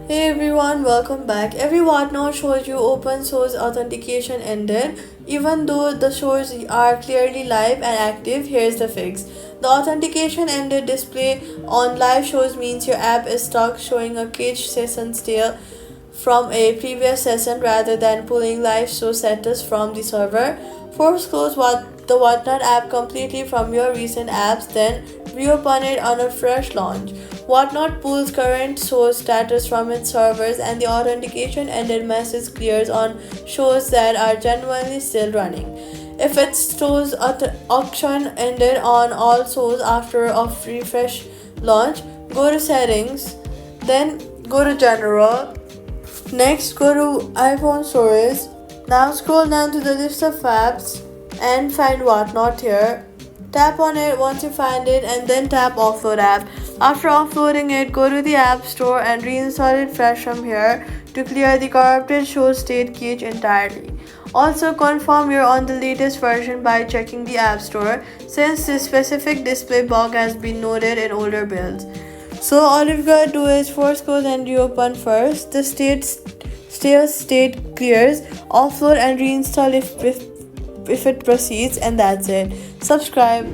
Hey everyone, welcome back. Every whatnot shows you open source authentication ended. Even though the shows are clearly live and active, here's the fix. The authentication ended display on live shows means your app is stuck, showing a cached session stale from a previous session rather than pulling live show status from the server. Force close the Whatnot app completely from your recent apps, then reopen it on a fresh launch. Whatnot pulls current show status from its servers and the authentication ended message clears on shows that are genuinely still running. If it shows auction ended on all shows after a refresh launch, go to settings, then go to general. Next, go to iPhone storage. Now scroll down to the list of apps and find Whatnot here. Tap on it once you find it and then tap Offload app. After offloading it, go to the App Store and reinstall it fresh from here to clear the corrupted show state cache entirely. Also confirm you're on the latest version by checking the App Store since this specific display bug has been noted in older builds. So all you've got to do is force close and reopen first. The state clears, offload and reinstall if it proceeds, and that's it. Subscribe.